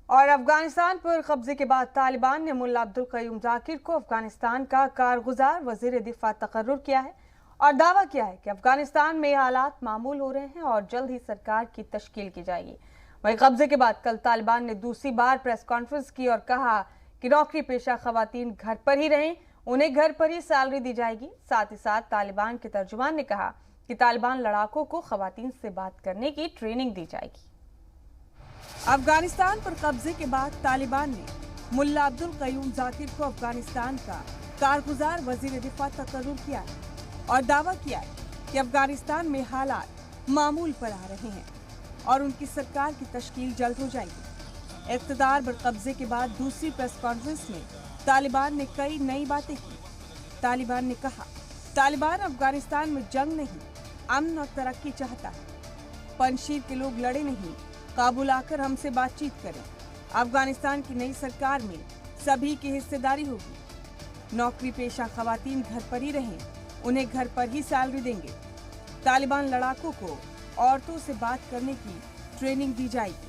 और अफगानिस्तान पर कब्जे के बाद तालिबान ने मुल्ला अब्दुल क़य्यूम ज़ाकिर को अफगानिस्तान का कारगुजार वज़ीर दिफा तकर्रुर किया है और दावा किया है कि अफगानिस्तान में हालात मामूल हो रहे हैं और जल्द ही सरकार की तश्कील की जाएगी। वहीं कब्जे के बाद कल तालिबान ने दूसरी बार प्रेस कॉन्फ्रेंस की और कहा कि नौकरी पेशा खवातीन घर पर ही रहें, उन्हें घर पर ही सैलरी दी जाएगी। साथ ही साथ तालिबान के तर्जुमान ने कहा कि तालिबान लड़ाकों को खवातीन से बात करने की ट्रेनिंग दी जाएगी। अफगानिस्तान पर कब्जे के बाद तालिबान ने मुल्ला अब्दुल क़य्यूम ज़ाकिर को अफगानिस्तान का कारगुजार वज़ीर दिफा तकर्रुर किया है और दावा किया है कि अफगानिस्तान में हालात मामूल पर आ रहे हैं और उनकी सरकार की तश्कील जल्द हो जाएगी। इक़्तिदार पर कब्जे के बाद दूसरी प्रेस कॉन्फ्रेंस में तालिबान ने कई नई बातें की। तालिबान ने कहा, तालिबान अफगानिस्तान में जंग नहीं, अमन और तरक्की चाहता है। पंजशीर के लोग लड़े नहीं, काबुल आकर हमसे बातचीत करें। अफगानिस्तान की नई सरकार में सभी की हिस्सेदारी होगी। नौकरी पेशा खवातीन घर पर ही रहें, उन्हें घर पर ही सैलरी देंगे। तालिबान लड़ाकों को औरतों से बात करने की ट्रेनिंग दी जाएगी।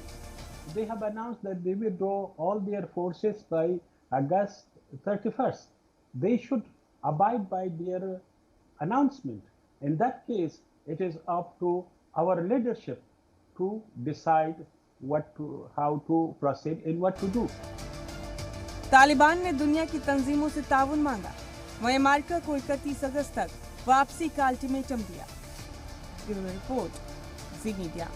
They have announced that they withdraw all their forces by August 31st. They should abide by their announcement. In that case, it is up to our leadership to decide how to proceed and what to do. Taliban ने दुनिया की तंजीमों से ताउन मांगा। वहीं America को 31 अगस्त तक वापसी का अल्टीमेटम दिया। ब्यूरो रिपोर्ट, ज़ी मीडिया।